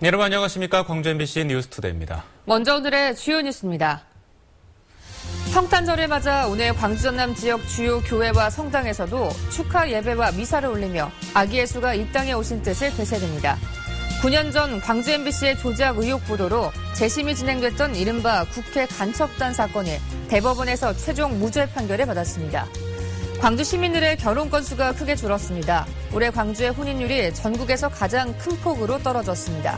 여러분 안녕하십니까? 광주 MBC 뉴스투데이입니다. 먼저 오늘의 주요 뉴스입니다. 성탄절을 맞아 오늘 광주 전남 지역 주요 교회와 성당에서도 축하 예배와 미사를 올리며 아기 예수가 이 땅에 오신 뜻을 되새깁니다. 9년 전 광주 MBC의 조작 의혹 보도로 재심이 진행됐던 이른바 국회 간첩단 사건이 대법원에서 최종 무죄 판결을 받았습니다. 광주 시민들의 결혼 건수가 크게 줄었습니다. 올해 광주의 혼인율이 전국에서 가장 큰 폭으로 떨어졌습니다.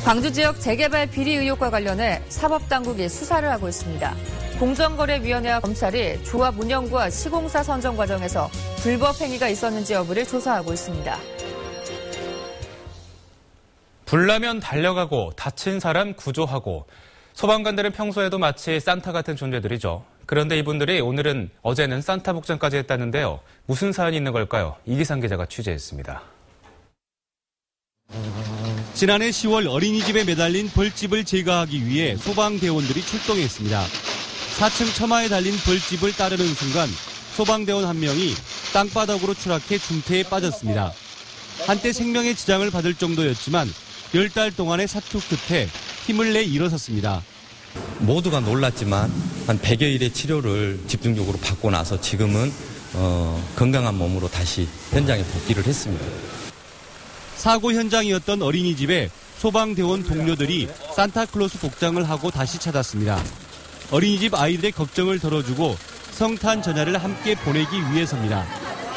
광주 지역 재개발 비리 의혹과 관련해 사법당국이 수사를 하고 있습니다. 공정거래위원회와 검찰이 조합 운영과 시공사 선정 과정에서 불법 행위가 있었는지 여부를 조사하고 있습니다. 불나면 달려가고 다친 사람 구조하고 소방관들은 평소에도 마치 산타 같은 존재들이죠. 그런데 이분들이 어제는 산타 복장까지 했다는데요. 무슨 사연이 있는 걸까요? 이기상 기자가 취재했습니다. 지난해 10월 어린이집에 매달린 벌집을 제거하기 위해 소방대원들이 출동했습니다. 4층 처마에 달린 벌집을 따르는 순간 소방대원 한 명이 땅바닥으로 추락해 중태에 빠졌습니다. 한때 생명의 지장을 받을 정도였지만 10달 동안의 사투 끝에 힘을 내 일어섰습니다. 모두가 놀랐지만 한 100여일의 치료를 집중적으로 받고 나서 지금은 건강한 몸으로 다시 현장에 복귀를 했습니다. 사고 현장이었던 어린이집에 소방대원 동료들이 산타클로스 복장을 하고 다시 찾았습니다. 어린이집 아이들의 걱정을 덜어주고 성탄 전야를 함께 보내기 위해서입니다.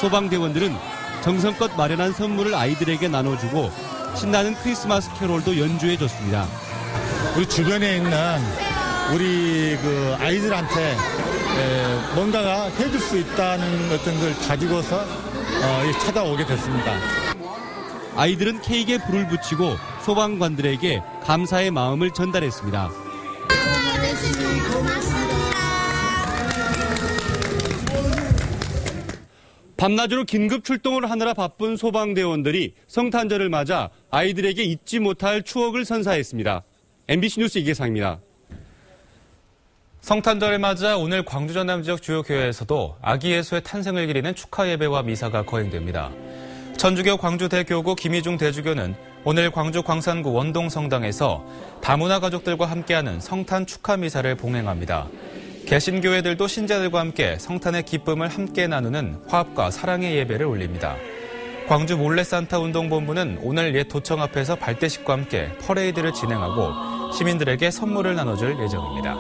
소방대원들은 정성껏 마련한 선물을 아이들에게 나눠주고 신나는 크리스마스 캐롤도 연주해줬습니다. 우리 주변에 있는 우리 아이들한테 뭔가가 해줄 수 있다는 어떤 걸 가지고서 찾아오게 됐습니다. 아이들은 케이크에 불을 붙이고 소방관들에게 감사의 마음을 전달했습니다. 밤낮으로 긴급 출동을 하느라 바쁜 소방대원들이 성탄절을 맞아 아이들에게 잊지 못할 추억을 선사했습니다. MBC 뉴스 이계상입니다. 성탄절을 맞아 오늘 광주 전남 지역 주요 교회에서도 아기 예수의 탄생을 기리는 축하 예배와 미사가 거행됩니다. 천주교 광주대교구 김희중 대주교는 오늘 광주 광산구 원동성당에서 다문화 가족들과 함께하는 성탄 축하 미사를 봉행합니다. 개신교회들도 신자들과 함께 성탄의 기쁨을 함께 나누는 화합과 사랑의 예배를 올립니다. 광주 몰래산타 운동본부는 오늘 옛 도청 앞에서 발대식과 함께 퍼레이드를 진행하고 시민들에게 선물을 나눠줄 예정입니다.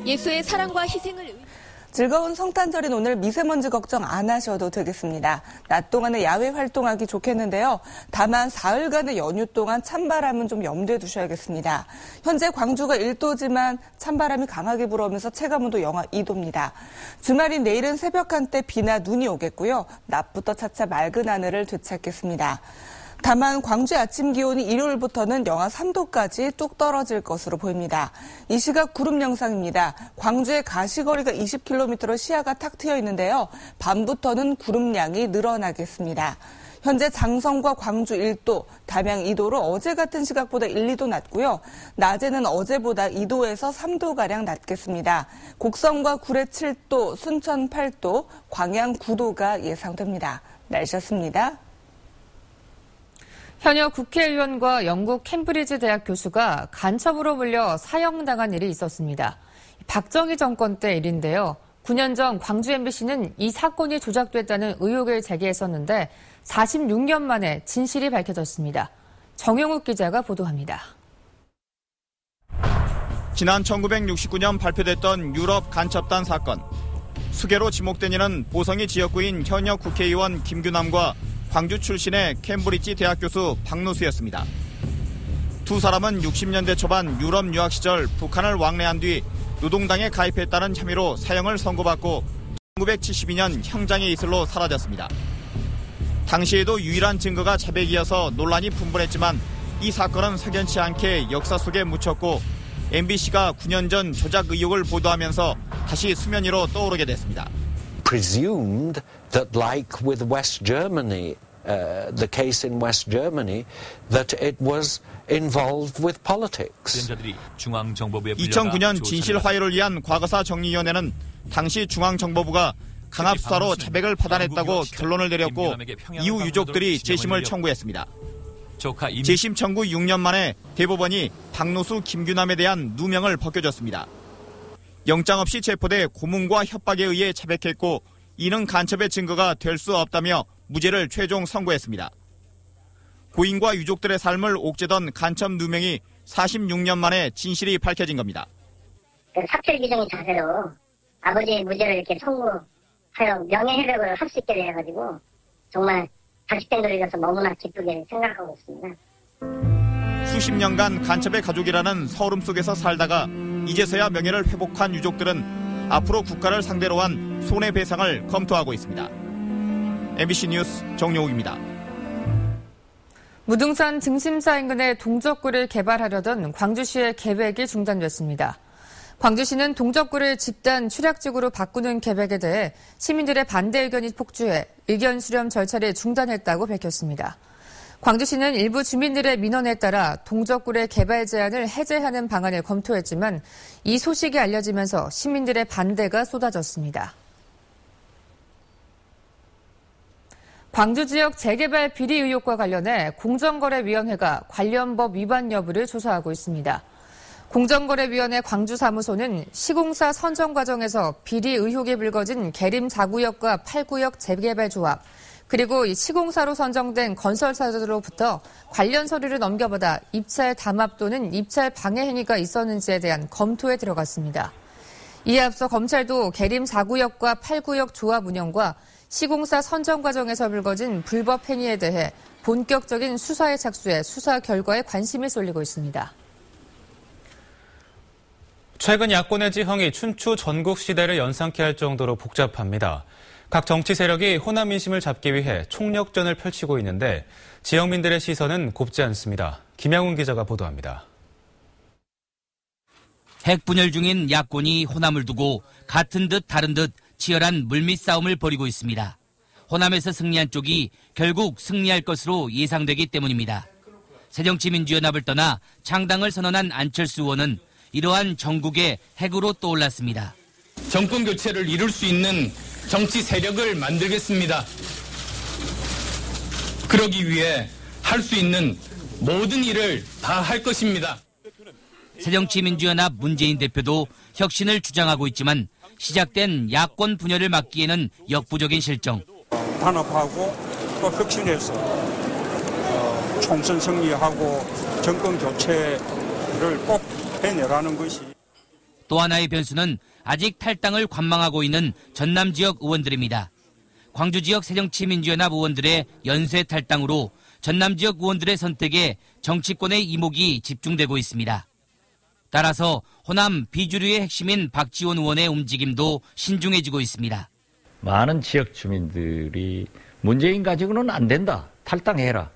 예수의 사랑과 희생을 즐거운 성탄절인 오늘 미세먼지 걱정 안 하셔도 되겠습니다. 낮 동안에 야외 활동하기 좋겠는데요. 다만 사흘간의 연휴 동안 찬바람은 좀 염두에 두셔야겠습니다. 현재 광주가 1도지만 찬바람이 강하게 불어오면서 체감온도 영하 2도입니다. 주말인 내일은 새벽 한때 비나 눈이 오겠고요. 낮부터 차차 맑은 하늘을 되찾겠습니다. 다만 광주의 아침 기온이 일요일부터는 영하 3도까지 뚝 떨어질 것으로 보입니다. 이 시각 구름 영상입니다. 광주의 가시거리가 20km로 시야가 탁 트여 있는데요. 밤부터는 구름량이 늘어나겠습니다. 현재 장성과 광주 1도, 담양 2도로 어제 같은 시각보다 1, 2도 낮고요. 낮에는 어제보다 2도에서 3도가량 낮겠습니다. 곡성과 구례 7도, 순천 8도, 광양 9도가 예상됩니다. 날씨였습니다. 현역 국회의원과 영국 캠브리지 대학 교수가 간첩으로 불려 사형당한 일이 있었습니다. 박정희 정권 때 일인데요. 9년 전 광주 MBC는 이 사건이 조작됐다는 의혹을 제기했었는데 46년 만에 진실이 밝혀졌습니다. 정용욱 기자가 보도합니다. 지난 1969년 발표됐던 유럽 간첩단 사건. 수괴로 지목된 이는 보성이 지역구인 현역 국회의원 김규남과 광주 출신의 캠브리지 대학 교수 박노수였습니다. 두 사람은 60년대 초반 유럽 유학 시절 북한을 왕래한 뒤 노동당에 가입했다는 혐의로 사형을 선고받고 1972년 형장의 이슬로 사라졌습니다. 당시에도 유일한 증거가 자백이어서 논란이 분분했지만 이 사건은 석연치 않게 역사 속에 묻혔고 MBC가 9년 전 조작 의혹을 보도하면서 다시 수면 위로 떠오르게 됐습니다. Presumed that, like with West Germany, the case in West Germany, that it was involved with politics. 2009년 진실 화해를 위한 과거사 정리위원회는 당시 중앙정보부가 강압 수사로 자백을 파단했다고 결론을 내렸고 이후 유족들이 재심을 청구했습니다. 재심 청구 6년 만에 대법원이 박노수, 김규남에 대한 누명을 벗겨줬습니다. 영장 없이 체포돼 고문과 협박에 의해 자백했고 이는 간첩의 증거가 될 수 없다며 무죄를 최종 선고했습니다. 고인과 유족들의 삶을 옥죄던 간첩 누명이 46년 만에 진실이 밝혀진 겁니다. 삭별기정의 자세로 아버지의 무죄를 이렇게 선고하여 명예회복을 할 수 있게 돼가지고 정말 자식된 돌이라서 너무나 기쁘게 생각하고 있습니다. 수십 년간 간첩의 가족이라는 서름 속에서 살다가 이제서야 명예를 회복한 유족들은 앞으로 국가를 상대로 한 손해배상을 검토하고 있습니다. MBC 뉴스 정용욱입니다. 무등산 등심사 인근에 동적구를 개발하려던 광주시의 계획이 중단됐습니다. 광주시는 동적구를 집단 출약지구로 바꾸는 계획에 대해 시민들의 반대 의견이 폭주해 의견 수렴 절차를 중단했다고 밝혔습니다. 광주시는 일부 주민들의 민원에 따라 동적구의 개발 제한을 해제하는 방안을 검토했지만 이 소식이 알려지면서 시민들의 반대가 쏟아졌습니다. 광주 지역 재개발 비리 의혹과 관련해 공정거래위원회가 관련 법 위반 여부를 조사하고 있습니다. 공정거래위원회 광주사무소는 시공사 선정 과정에서 비리 의혹이 불거진 계림 4구역과 8구역 재개발 조합, 그리고 시공사로 선정된 건설사들로부터 관련 서류를 넘겨받아 입찰 담합 또는 입찰 방해 행위가 있었는지에 대한 검토에 들어갔습니다. 이에 앞서 검찰도 계림 4구역과 8구역 조합 운영과 시공사 선정 과정에서 불거진 불법 행위에 대해 본격적인 수사에 착수해 수사 결과에 관심이 쏠리고 있습니다. 최근 야권의 지형이 춘추 전국 시대를 연상케 할 정도로 복잡합니다. 각 정치 세력이 호남 민심을 잡기 위해 총력전을 펼치고 있는데 지역민들의 시선은 곱지 않습니다. 김양훈 기자가 보도합니다. 핵분열 중인 야권이 호남을 두고 같은 듯 다른 듯 치열한 물밑 싸움을 벌이고 있습니다. 호남에서 승리한 쪽이 결국 승리할 것으로 예상되기 때문입니다. 새정치민주연합을 떠나 창당을 선언한 안철수 의원은 이러한 전국의 핵으로 떠올랐습니다. 정권 교체를 이룰 수 있는 정치 세력을 만들겠습니다. 그러기 위해 할 수 있는 모든 일을 다 할 것입니다. 새정치민주연합 문재인 대표도 혁신을 주장하고 있지만 시작된 야권 분열을 막기에는 역부족인 실정. 단합하고 또 혁신해서 총선 승리하고 정권 교체를 꼭 해내라는 것이. 또 하나의 변수는 아직 탈당을 관망하고 있는 전남 지역 의원들입니다. 광주 지역 새정치민주연합 의원들의 연쇄 탈당으로 전남 지역 의원들의 선택에 정치권의 이목이 집중되고 있습니다. 따라서 호남 비주류의 핵심인 박지원 의원의 움직임도 신중해지고 있습니다. 많은 지역 주민들이 문재인 가지고는 안 된다, 탈당해라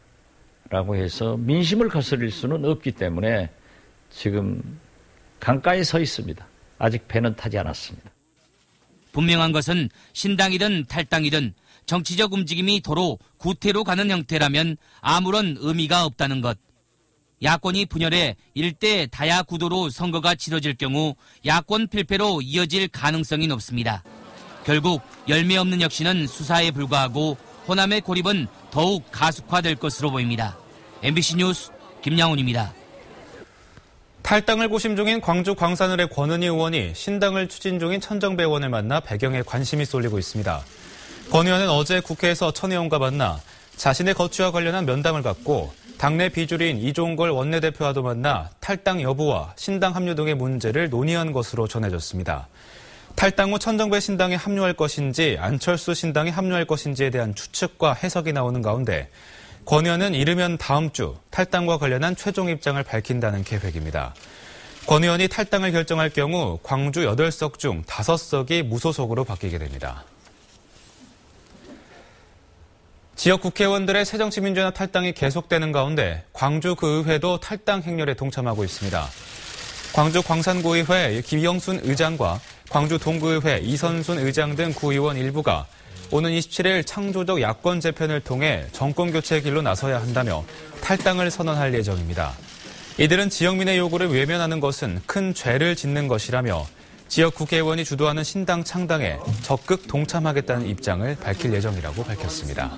라고 해서 민심을 거스릴 수는 없기 때문에 지금 강가에 서 있습니다. 아직 배는 타지 않았습니다. 분명한 것은 신당이든 탈당이든 정치적 움직임이 도로 구태로 가는 형태라면 아무런 의미가 없다는 것. 야권이 분열해 일대 다야 구도로 선거가 치러질 경우 야권 필패로 이어질 가능성이 높습니다. 결국 열매 없는 혁신은 수사에 불과하고 호남의 고립은 더욱 가속화될 것으로 보입니다. MBC 뉴스 김양훈입니다. 탈당을 고심 중인 광주 광산을의 권은희 의원이 신당을 추진 중인 천정배 의원을 만나 배경에 관심이 쏠리고 있습니다. 권 의원은 어제 국회에서 천 의원과 만나 자신의 거취와 관련한 면담을 갖고 당내 비주류인 이종걸 원내대표와도 만나 탈당 여부와 신당 합류 등의 문제를 논의한 것으로 전해졌습니다. 탈당 후 천정배 신당에 합류할 것인지 안철수 신당에 합류할 것인지에 대한 추측과 해석이 나오는 가운데 권 의원은 이르면 다음 주 탈당과 관련한 최종 입장을 밝힌다는 계획입니다. 권 의원이 탈당을 결정할 경우 광주 8석 중 5석이 무소속으로 바뀌게 됩니다. 지역 국회의원들의 새정치민주연합 탈당이 계속되는 가운데 광주 구의회도 탈당 행렬에 동참하고 있습니다. 광주 광산구의회 김영순 의장과 광주 동구의회 이선순 의장 등 구의원 일부가 오는 27일 창조적 야권 재편을 통해 정권교체의 길로 나서야 한다며 탈당을 선언할 예정입니다. 이들은 지역민의 요구를 외면하는 것은 큰 죄를 짓는 것이라며 지역 국회의원이 주도하는 신당 창당에 적극 동참하겠다는 입장을 밝힐 예정이라고 밝혔습니다.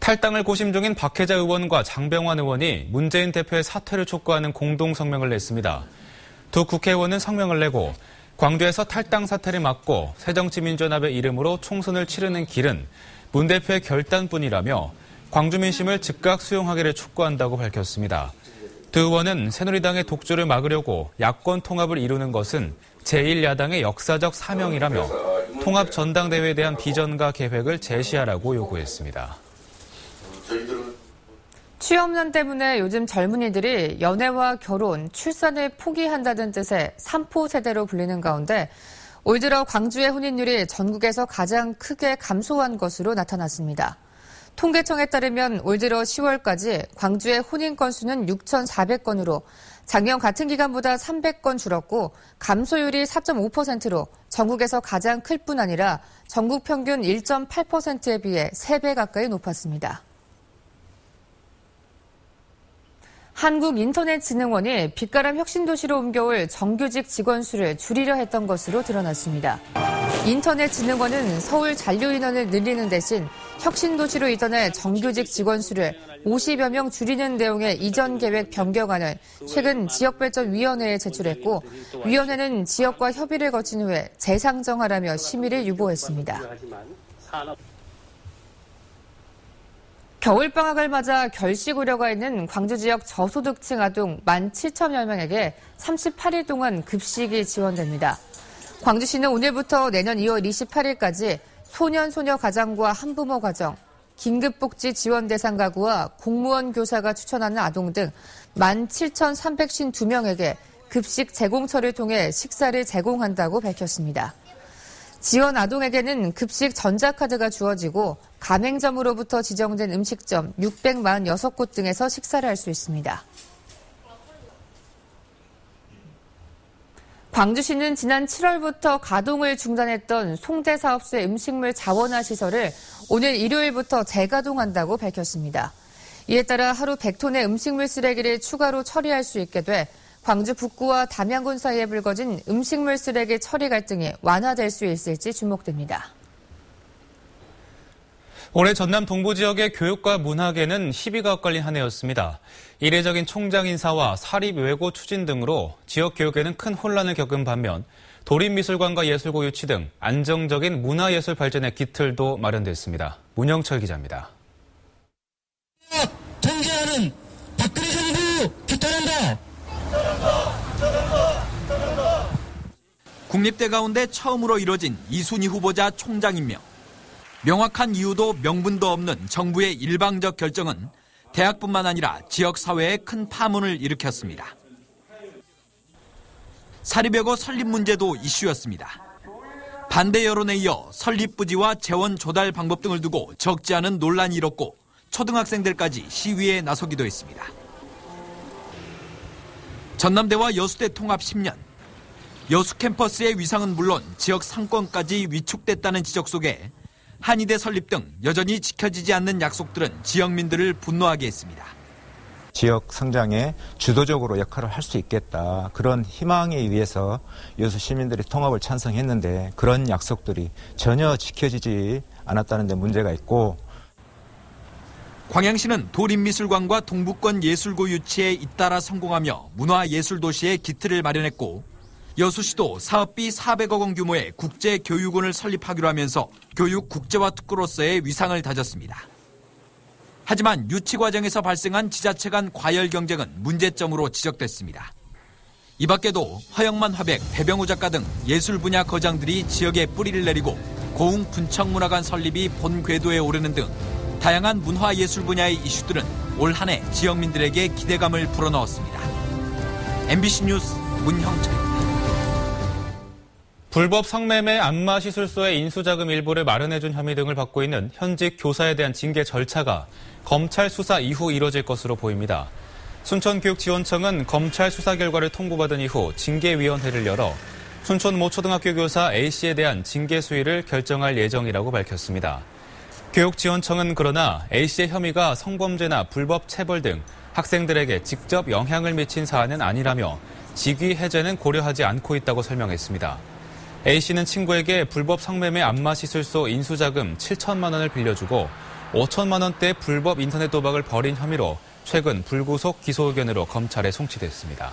탈당을 고심 중인 박혜자 의원과 장병완 의원이 문재인 대표의 사퇴를 촉구하는 공동 성명을 냈습니다. 두 국회의원은 성명을 내고 광주에서 탈당 사태를 막고 새정치민주연합의 이름으로 총선을 치르는 길은 문 대표의 결단뿐이라며 광주 민심을 즉각 수용하기를 촉구한다고 밝혔습니다. 두 의원은 새누리당의 독주를 막으려고 야권 통합을 이루는 것은 제1야당의 역사적 사명이라며 통합 전당대회에 대한 비전과 계획을 제시하라고 요구했습니다. 취업난 때문에 요즘 젊은이들이 연애와 결혼, 출산을 포기한다는 뜻의 3포 세대로 불리는 가운데 올 들어 광주의 혼인율이 전국에서 가장 크게 감소한 것으로 나타났습니다. 통계청에 따르면 올 들어 10월까지 광주의 혼인 건수는 6,400건으로 작년 같은 기간보다 300건 줄었고 감소율이 4.5%로 전국에서 가장 클 뿐 아니라 전국 평균 1.8%에 비해 3배 가까이 높았습니다. 한국인터넷진흥원이 빛가람 혁신도시로 옮겨올 정규직 직원 수를 줄이려 했던 것으로 드러났습니다. 인터넷진흥원은 서울 잔류 인원을 늘리는 대신 혁신도시로 이전해 정규직 직원 수를 50여 명 줄이는 내용의 이전 계획 변경안을 최근 지역발전위원회에 제출했고 위원회는 지역과 협의를 거친 후에 재상정하라며 심의를 유보했습니다. 겨울방학을 맞아 결식 우려가 있는 광주 지역 저소득층 아동 17,000여 명에게 38일 동안 급식이 지원됩니다. 광주시는 오늘부터 내년 2월 28일까지 소년, 소녀 가장과 한부모 가정, 긴급복지 지원 대상 가구와 공무원 교사가 추천하는 아동 등 17,352명에게 급식 제공처를 통해 식사를 제공한다고 밝혔습니다. 지원 아동에게는 급식 전자카드가 주어지고 가맹점으로부터 지정된 음식점 646곳 등에서 식사를 할 수 있습니다. 광주시는 지난 7월부터 가동을 중단했던 송대사업소의 음식물 자원화 시설을 오늘 일요일부터 재가동한다고 밝혔습니다. 이에 따라 하루 100톤의 음식물 쓰레기를 추가로 처리할 수 있게 돼 광주 북구와 담양군 사이에 불거진 음식물 쓰레기 처리 갈등이 완화될 수 있을지 주목됩니다. 올해 전남 동부 지역의 교육과 문학에는 희비가 엇갈린 한 해였습니다. 이례적인 총장 인사와 사립 외고 추진 등으로 지역 교육에는 큰 혼란을 겪은 반면 도립미술관과 예술고 유치 등 안정적인 문화예술 발전의 기틀도 마련됐습니다. 문영철 기자입니다. 통제하는 박근혜 정부 규탄한다. 국립대 가운데 처음으로 이뤄진 이순희 후보자 총장 임명. 명확한 이유도 명분도 없는 정부의 일방적 결정은 대학뿐만 아니라 지역 사회에 큰 파문을 일으켰습니다. 사립외고 설립 문제도 이슈였습니다. 반대 여론에 이어 설립 부지와 재원 조달 방법 등을 두고 적지 않은 논란이 일었고 초등학생들까지 시위에 나서기도 했습니다. 전남대와 여수대 통합 10년. 여수 캠퍼스의 위상은 물론 지역 상권까지 위축됐다는 지적 속에 한의대 설립 등 여전히 지켜지지 않는 약속들은 지역민들을 분노하게 했습니다. 지역 성장에 주도적으로 역할을 할 수 있겠다. 그런 희망에 의해서 여수 시민들이 통합을 찬성했는데 그런 약속들이 전혀 지켜지지 않았다는 데 문제가 있고 광양시는 도립미술관과 동북권 예술고 유치에 잇따라 성공하며 문화예술도시의 기틀을 마련했고 여수시도 사업비 400억 원 규모의 국제교육원을 설립하기로 하면서 교육 국제화 특구로서의 위상을 다졌습니다. 하지만 유치 과정에서 발생한 지자체 간 과열 경쟁은 문제점으로 지적됐습니다. 이 밖에도 허영만 화백, 배병우 작가 등 예술 분야 거장들이 지역에 뿌리를 내리고 고흥 분청문화관 설립이 본 궤도에 오르는 등 다양한 문화예술 분야의 이슈들은 올 한 해 지역민들에게 기대감을 불어넣었습니다. MBC 뉴스 문형철입니다. 불법 성매매 안마시술소의 인수자금 일부를 마련해준 혐의 등을 받고 있는 현직 교사에 대한 징계 절차가 검찰 수사 이후 이뤄질 것으로 보입니다. 순천교육지원청은 검찰 수사 결과를 통보받은 이후 징계위원회를 열어 순천 모 초등학교 교사 A씨에 대한 징계 수위를 결정할 예정이라고 밝혔습니다. 교육지원청은 그러나 A씨의 혐의가 성범죄나 불법 체벌 등 학생들에게 직접 영향을 미친 사안은 아니라며 직위 해제는 고려하지 않고 있다고 설명했습니다. A씨는 친구에게 불법 성매매 안마시술소 인수자금 7천만 원을 빌려주고 5천만 원대의 불법 인터넷 도박을 벌인 혐의로 최근 불구속 기소 의견으로 검찰에 송치됐습니다.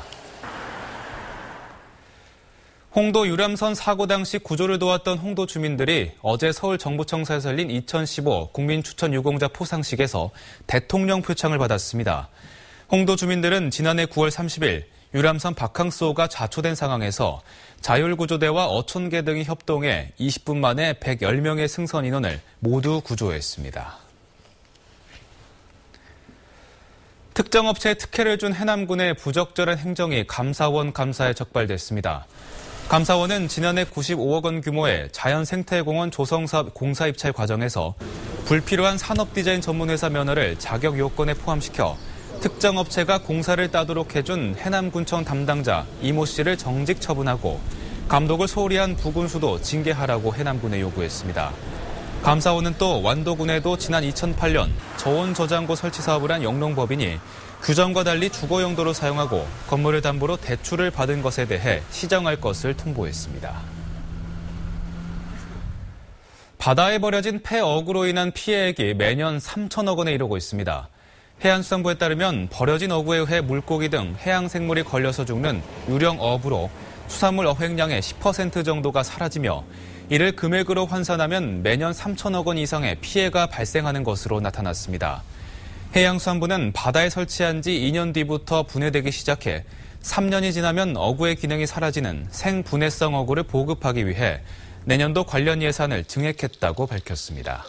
홍도 유람선 사고 당시 구조를 도왔던 홍도 주민들이 어제 서울 정부청사에서 열린 2015 국민추천유공자 포상식에서 대통령 표창을 받았습니다. 홍도 주민들은 지난해 9월 30일 유람선 바캉스호가 좌초된 상황에서 자율구조대와 어촌계 등이 협동해 20분 만에 110명의 승선 인원을 모두 구조했습니다. 특정 업체에 특혜를 준 해남군의 부적절한 행정이 감사원 감사에 적발됐습니다. 감사원은 지난해 95억 원 규모의 자연생태공원 조성사업 공사 입찰 과정에서 불필요한 산업디자인 전문회사 면허를 자격 요건에 포함시켜 특정 업체가 공사를 따도록 해준 해남군청 담당자 이모 씨를 정직 처분하고 감독을 소홀히 한 부군수도 징계하라고 해남군에 요구했습니다. 감사원은 또 완도군에도 지난 2008년 저온 저장고 설치 사업을 한 영농법인이 규정과 달리 주거 용도로 사용하고 건물을 담보로 대출을 받은 것에 대해 시정할 것을 통보했습니다. 바다에 버려진 폐어구로 인한 피해액이 매년 3천억 원에 이르고 있습니다. 해양수산부에 따르면 버려진 어구에 의해 물고기 등 해양생물이 걸려서 죽는 유령 어부로 수산물 어획량의 10% 정도가 사라지며 이를 금액으로 환산하면 매년 3천억 원 이상의 피해가 발생하는 것으로 나타났습니다. 해양수산부는 바다에 설치한 지 2년 뒤부터 분해되기 시작해 3년이 지나면 어구의 기능이 사라지는 생분해성 어구를 보급하기 위해 내년도 관련 예산을 증액했다고 밝혔습니다.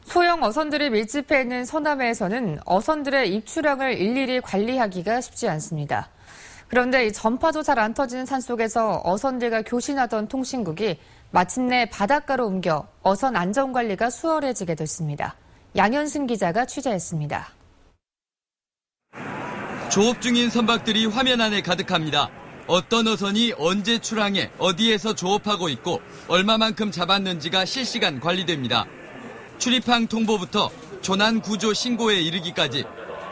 소형 어선들이 밀집해 있는 서남해에서는 어선들의 입출항을 일일이 관리하기가 쉽지 않습니다. 그런데 이 전파도 잘 안 터지는 산속에서 어선들과 교신하던 통신국이 마침내 바닷가로 옮겨 어선 안전관리가 수월해지게 됐습니다. 양현승 기자가 취재했습니다. 조업 중인 선박들이 화면 안에 가득합니다. 어떤 어선이 언제 출항해 어디에서 조업하고 있고 얼마만큼 잡았는지가 실시간 관리됩니다. 출입항 통보부터 조난 구조 신고에 이르기까지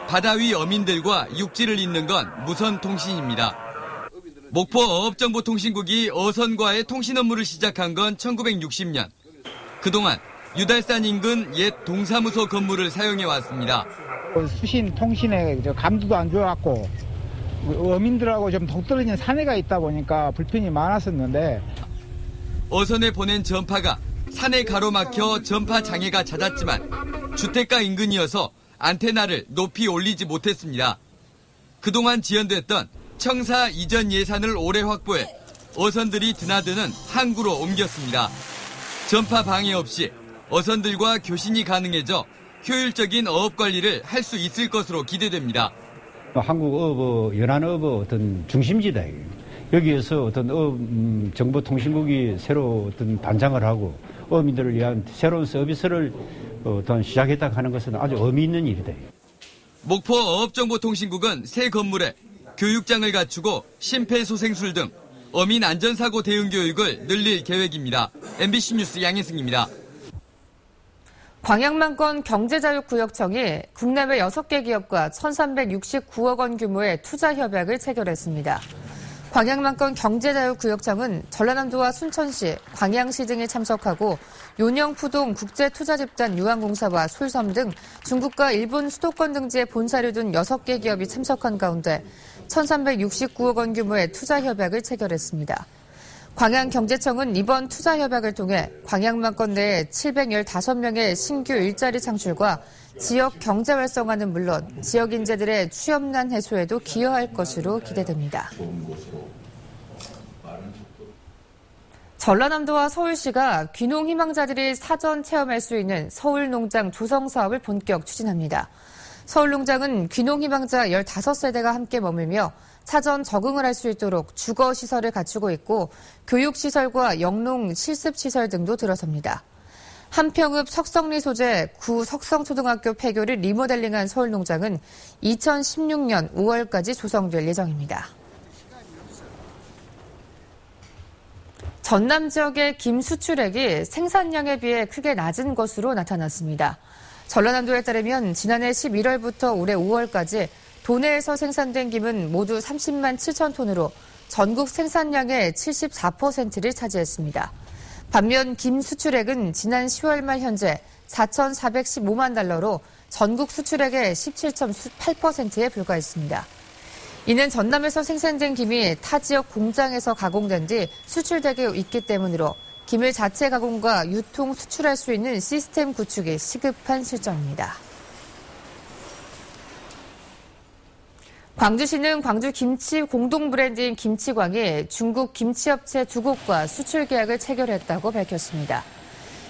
바다 위 어민들과 육지를 잇는 건 무선 통신입니다. 목포 어업정보통신국이 어선과의 통신 업무를 시작한 건 1960년. 그동안 유달산 인근 옛 동사무소 건물을 사용해 왔습니다. 수신 통신에 감도도 안 좋았고 어민들하고 좀 동떨어진 산에가 있다 보니까 불편이 많았었는데 어선에 보낸 전파가 산에 가로막혀 전파 장애가 잦았지만 주택가 인근이어서 안테나를 높이 올리지 못했습니다. 그동안 지연됐던 청사 이전 예산을 올해 확보해 어선들이 드나드는 항구로 옮겼습니다. 전파 방해 없이 어선들과 교신이 가능해져 효율적인 어업 관리를 할 수 있을 것으로 기대됩니다. 한국 어업, 연안어업 어떤 중심지다. 여기에서 어떤 정보통신국이 새로 어떤 단장을 하고 어민들을 위한 새로운 서비스를 어떤 시작했다 하는 것은 아주 의미 있는 일이다. 목포 어업정보통신국은 새 건물에 교육장을 갖추고 심폐소생술 등 어민 안전사고 대응 교육을 늘릴 계획입니다. MBC 뉴스 양혜승입니다. 광양만권 경제자유구역청이 국내외 6개 기업과 1,369억 원 규모의 투자 협약을 체결했습니다. 광양만권 경제자유구역청은 전라남도와 순천시, 광양시 등이 참석하고 요령푸동 국제투자집단 유한공사와 술섬 등 중국과 일본 수도권 등지에 본사를 둔 6개 기업이 참석한 가운데 1,369억 원 규모의 투자 협약을 체결했습니다. 광양경제청은 이번 투자 협약을 통해 광양만권 내에 715명의 신규 일자리 창출과 지역 경제 활성화는 물론 지역 인재들의 취업난 해소에도 기여할 것으로 기대됩니다. 전라남도와 서울시가 귀농 희망자들이 사전 체험할 수 있는 서울농장 조성 사업을 본격 추진합니다. 서울농장은 귀농 희망자 15세대가 함께 머물며 사전 적응을 할 수 있도록 주거시설을 갖추고 있고 교육시설과 영농 실습시설 등도 들어섭니다. 한평읍 석성리 소재 구 석성초등학교 폐교를 리모델링한 서울농장은 2016년 5월까지 조성될 예정입니다. 전남 지역의 김 수출액이 생산량에 비해 크게 낮은 것으로 나타났습니다. 전라남도에 따르면 지난해 11월부터 올해 5월까지 도내에서 생산된 김은 모두 30만 7천 톤으로 전국 생산량의 74%를 차지했습니다. 반면 김 수출액은 지난 10월 말 현재 4,415만 달러로 전국 수출액의 17.8%에 불과했습니다. 이는 전남에서 생산된 김이 타 지역 공장에서 가공된 뒤 수출되고 있기 때문으로 김을 자체 가공과 유통, 수출할 수 있는 시스템 구축이 시급한 실정입니다. 광주시는 광주 김치 공동 브랜드인 김치광이 중국 김치업체 2곳과 수출 계약을 체결했다고 밝혔습니다.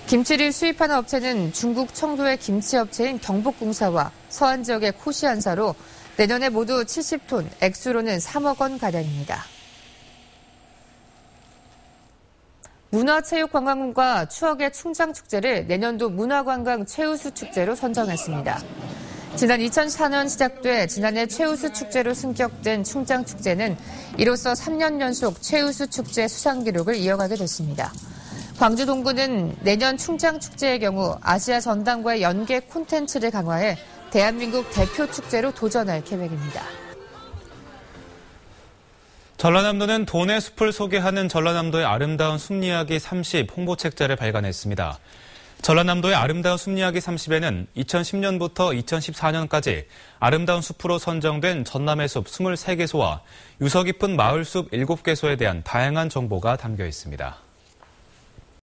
김치를 수입하는 업체는 중국 청도의 김치업체인 경복공사와 서안 지역의 코시안사로 내년에 모두 70톤, 액수로는 3억 원 가량입니다. 문화체육관광부가 추억의 충장축제를 내년도 문화관광 최우수 축제로 선정했습니다. 지난 2004년 시작돼 지난해 최우수 축제로 승격된 충장축제는 이로써 3년 연속 최우수 축제 수상 기록을 이어가게 됐습니다. 광주 동구는 내년 충장축제의 경우 아시아 전당과의 연계 콘텐츠를 강화해 대한민국 대표 축제로 도전할 계획입니다. 전라남도는 돈의 숲을 소개하는 전라남도의 아름다운 숲이야기 30 홍보책자를 발간했습니다. 전라남도의 아름다운 숲이야기 30에는 2010년부터 2014년까지 아름다운 숲으로 선정된 전남의 숲 23개소와 유서 깊은 마을 숲 7개소에 대한 다양한 정보가 담겨 있습니다.